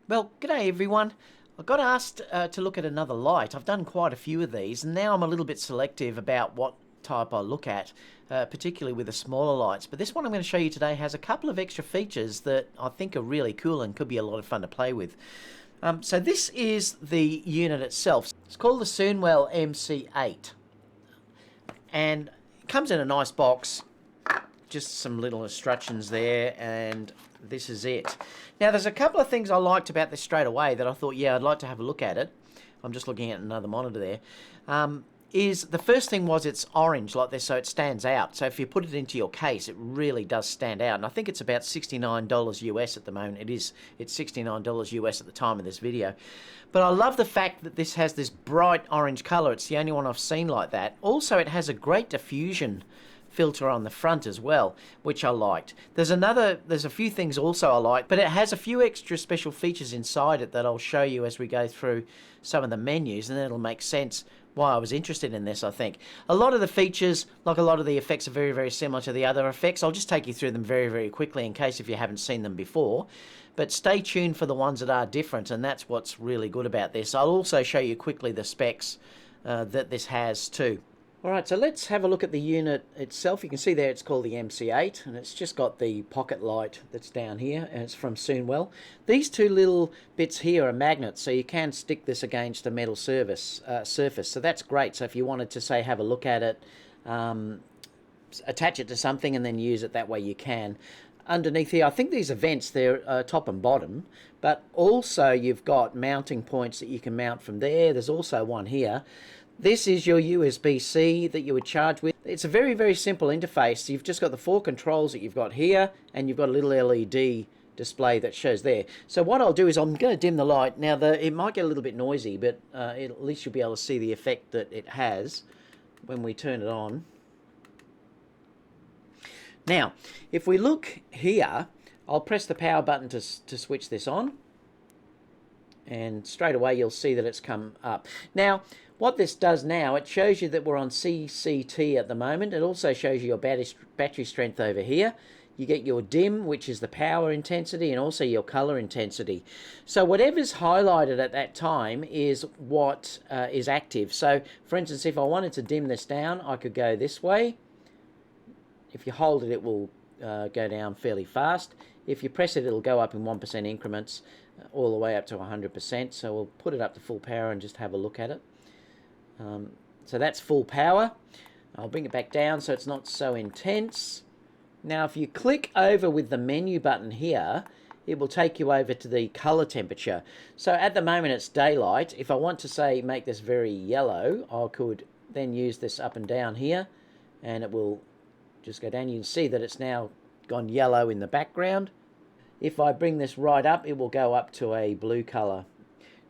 Well, g'day everyone. I got asked to look at another light. I've done quite a few of these, and now I'm a little bit selective about what type I look at, particularly with the smaller lights. But this one I'm going to show you today has a couple of extra features that I think are really cool and could be a lot of fun to play with. So this is the unit itself. It's called the SOONWELL MC8, and it comes in a nice box. Just some little instructions there, and this is it. Now there's a couple of things I liked about this straight away that I thought, yeah, I'd like to have a look at it. I'm just looking at another monitor there. Is the first thing was it's orange like this, so it stands out. So if you put it into your case, it really does stand out. And I think it's about $69 US at the moment. It's $69 US at the time of this video. But I love the fact that this has this bright orange color. It's the only one I've seen like that. Also, it has a great diffusion filter on the front as well, which I liked. There's a few things also I like, but it has a few extra special features inside it that I'll show you as we go through some of the menus, and then it'll make sense why I was interested in this. I think a lot of the features, like a lot of the effects, are very, very similar to the other effects. I'll just take you through them very, very quickly in case if you haven't seen them before, but stay tuned for the ones that are different, and that's what's really good about this. I'll also show you quickly the specs that this has too. Alright, so let's have a look at the unit itself. You can see there it's called the MC8, and it's just got the pocket light that's down here, and it's from Soonwell. These two little bits here are magnets, so you can stick this against a metal surface, so that's great. So if you wanted to, say, have a look at it, attach it to something and then use it that way, you can. Underneath here, I think these are vents, they're top and bottom, but also you've got mounting points that you can mount from there. There's also one here. This is your USB-C that you would charge with. It's a very, very simple interface. You've just got the four controls that you've got here, and you've got a little LED display that shows there. So what I'll do is I'm going to dim the light. Now, it might get a little bit noisy, but at least you'll be able to see the effect that it has when we turn it on. Now, if we look here, I'll press the power button to switch this on, and straight away you'll see that it's come up. Now, what this does now, it shows you that we're on CCT at the moment. It also shows you your battery strength over here. You get your dim, which is the power intensity, and also your color intensity. So whatever's highlighted at that time is what is active. So, for instance, if I wanted to dim this down, I could go this way. If you hold it, it will go down fairly fast. If you press it, it'll go up in 1% increments all the way up to 100%. So we'll put it up to full power and just have a look at it. So that's full power. I'll bring it back down so it's not so intense. Now if you click over with the menu button here, it will take you over to the color temperature. So at the moment it's daylight. If I want to, say, make this very yellow, I could then use this up and down here, and it will just go down. You can see that it's now gone yellow in the background. If I bring this right up, it will go up to a blue color.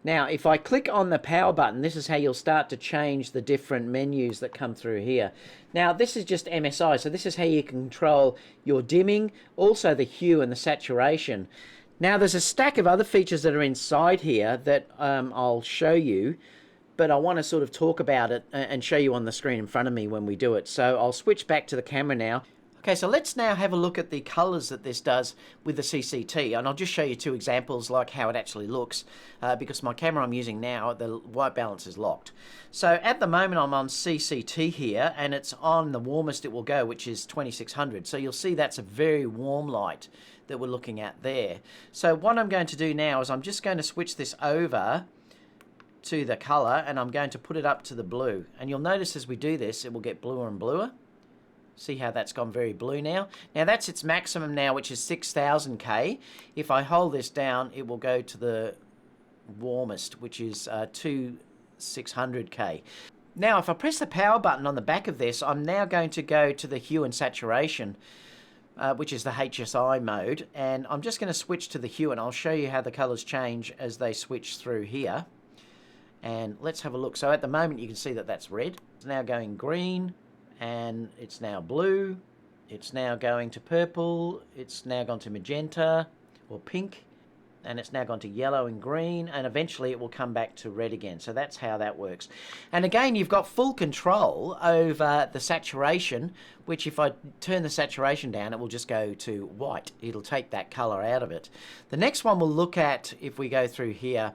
Now, if I click on the power button, this is how you'll start to change the different menus that come through here. Now, this is just MSI, so this is how you control your dimming, also the hue and the saturation. Now, there's a stack of other features that are inside here that I'll show you, but I want to sort of talk about it and show you on the screen in front of me when we do it. So I'll switch back to the camera now. Okay, so let's now have a look at the colors that this does with the CCT, and I'll just show you two examples like how it actually looks, because my camera I'm using now, the white balance is locked. So at the moment I'm on CCT here, and it's on the warmest it will go, which is 2600. So you'll see that's a very warm light that we're looking at there. So what I'm going to do now is I'm just going to switch this over to the color, and I'm going to put it up to the blue. And you'll notice as we do this, it will get bluer and bluer. See how that's gone very blue now? Now that's its maximum now, which is 6000K. If I hold this down, it will go to the warmest, which is 2600K. Now if I press the power button on the back of this, I'm now going to go to the hue and saturation, which is the HSI mode, and I'm just going to switch to the hue, and I'll show you how the colors change as they switch through here. And let's have a look. So at the moment you can see that that's red. It's now going green, and it's now blue, it's now going to purple, it's now gone to magenta or pink, and it's now gone to yellow and green, and eventually it will come back to red again. So that's how that works. And again, you've got full control over the saturation, which if I turn the saturation down, it will just go to white. It'll take that color out of it. The next one we'll look at, if we go through here,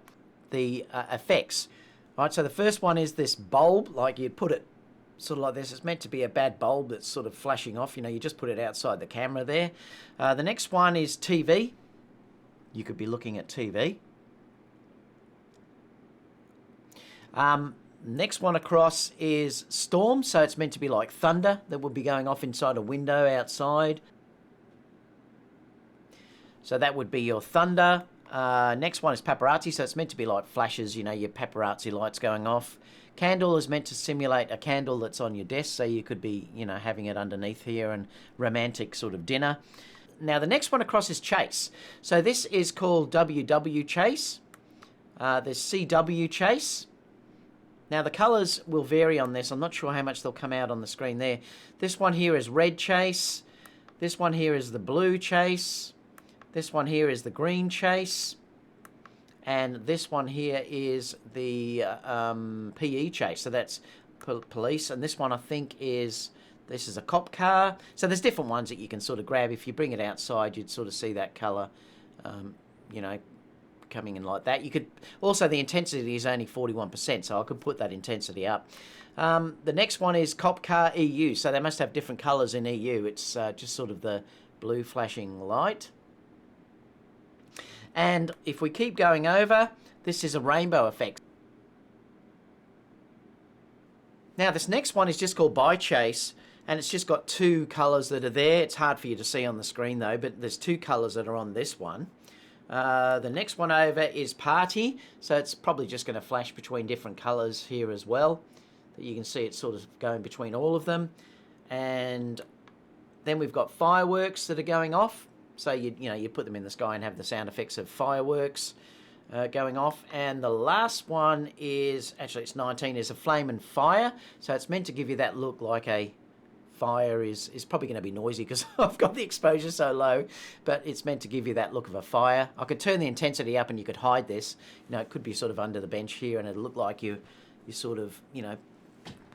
the effects. Right, so the first one is this bulb, like you'd put it sort of like this. It's meant to be a bad bulb that's sort of flashing off. You know, you just put it outside the camera there. The next one is TV. You could be looking at TV. Next one across is storm. So it's meant to be like thunder that would be going off inside a window outside. So that would be your thunder. Next one is paparazzi. So it's meant to be like flashes, you know, your paparazzi lights going off. Candle is meant to simulate a candle that's on your desk, so you could be, you know, having it underneath here and romantic sort of dinner. Now the next one across is chase. So this is called WW chase. There's CW chase. Now the colours will vary on this. I'm not sure how much they'll come out on the screen there. This one here is red chase. This one here is the blue chase. This one here is the green chase. And this one here is the PE chase. So that's police. And this one I think is, this is a cop car. So there's different ones that you can sort of grab. If you bring it outside, you'd sort of see that colour, you know, coming in like that. You could also, the intensity is only 41%, so I could put that intensity up. The next one is cop car EU. So they must have different colours in EU. It's just sort of the blue flashing light. And if we keep going over, this is a rainbow effect. Now this next one is just called by chase, and it's just got two colours that are there. It's hard for you to see on the screen though, but there's two colours that are on this one. The next one over is party, so it's probably just going to flash between different colours here as well. You can see it's sort of going between all of them. And then we've got fireworks that are going off. So you know, you put them in the sky and have the sound effects of fireworks going off. And the last one is, actually it's 19, is a flame and fire. So it's meant to give you that look like a fire is probably going to be noisy because I've got the exposure so low, but it's meant to give you that look of a fire. I could turn the intensity up and you could hide this. You know, it could be sort of under the bench here and it'll look like you're sort of, you know,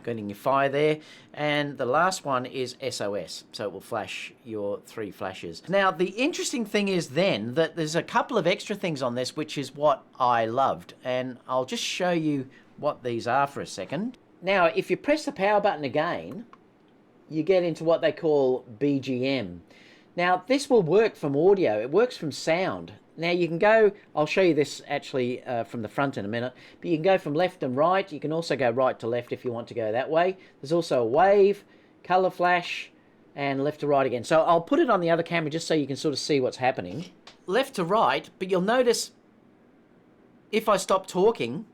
getting your fire there. And the last one is SOS, so it will flash your 3 flashes. Now the interesting thing is then that there's a couple of extra things on this, which is what I loved, and I'll just show you what these are for a second. Now if you press the power button again, you get into what they call BGM. Now this will work from audio, it works from sound. Now you can go, I'll show you this actually from the front in a minute, but you can go from left and right. You can also go right to left if you want to go that way. There's also a wave, colour flash, and left to right again. So I'll put it on the other camera just so you can sort of see what's happening. Left to right, but you'll notice if I stop talking,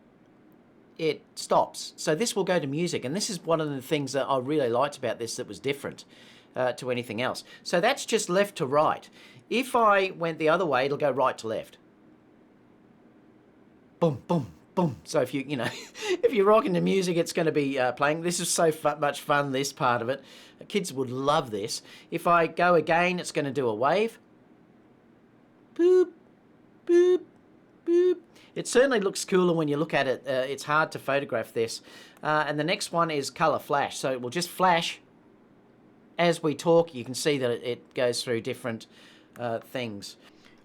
it stops. So this will go to music, and this is one of the things that I really liked about this that was different to anything else. So that's just left to right. If I went the other way, it'll go right to left. Boom, boom, boom. So if you know, if you're rocking the music, it's going to be playing. This is so much fun, this part of it. Kids would love this. If I go again, it's going to do a wave. Boop, boop, boop. It certainly looks cooler when you look at it. It's hard to photograph this. And the next one is color flash. So it will just flash as we talk. You can see that it goes through different things.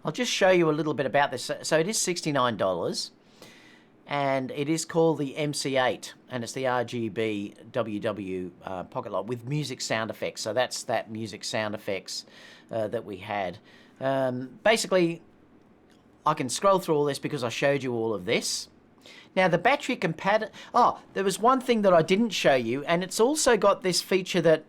I'll just show you a little bit about this. So it is $69 and it is called the MC8 and it's the RGB WW pocket light with music sound effects. So that's that music sound effects that we had. Basically, I can scroll through all this because I showed you all of this. Now the battery compatible. Oh, there was one thing that I didn't show you, and it's also got this feature that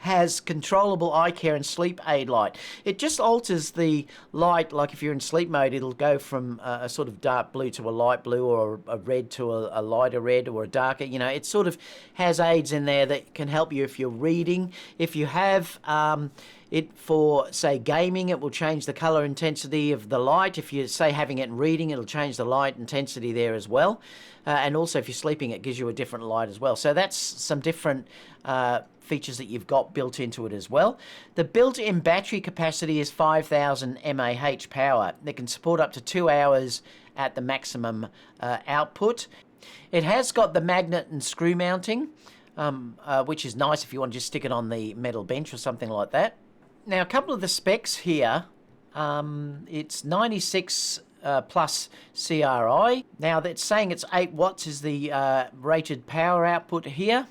has controllable eye care and sleep aid light. It just alters the light, like if you're in sleep mode, it'll go from a sort of dark blue to a light blue, or a red to a lighter red, or a darker, you know, it sort of has aids in there that can help you if you're reading. If you have it for, say, gaming, it will change the color intensity of the light. If you say having it and reading, it'll change the light intensity there as well. And also if you're sleeping, it gives you a different light as well. So that's some different features that you've got built into it as well. The built-in battery capacity is 5,000 mAh power. It can support up to 2 hours at the maximum output. It has got the magnet and screw mounting, which is nice if you want to just stick it on the metal bench or something like that. Now, a couple of the specs here. It's 96 plus CRI. Now, that's saying it's 8 watts is the rated power output here.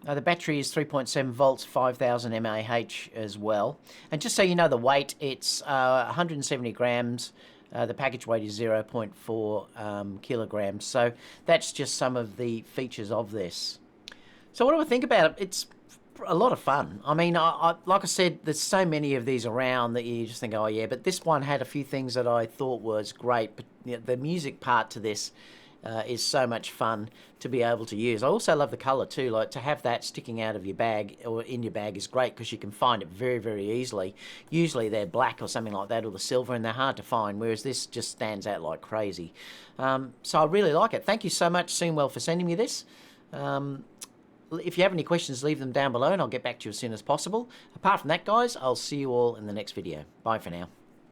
The battery is 3.7 volts, 5,000 mAh as well. And just so you know the weight, it's 170 grams. The package weight is 0.4 kilograms. So that's just some of the features of this. So what do I think about it? It's a lot of fun. I mean, like I said, there's so many of these around that you just think, oh yeah, but this one had a few things that I thought was great. But you know, the music part to this is so much fun to be able to use. I also love the color too. Like, to have that sticking out of your bag or in your bag is great because you can find it very, very easily. Usually they're black or something like that, or the silver, and they're hard to find, whereas this just stands out like crazy. So I really like it. Thank you so much, SOONWELL, for sending me this. If you have any questions, leave them down below and I'll get back to you as soon as possible. Apart from that, guys, I'll see you all in the next video. Bye for now.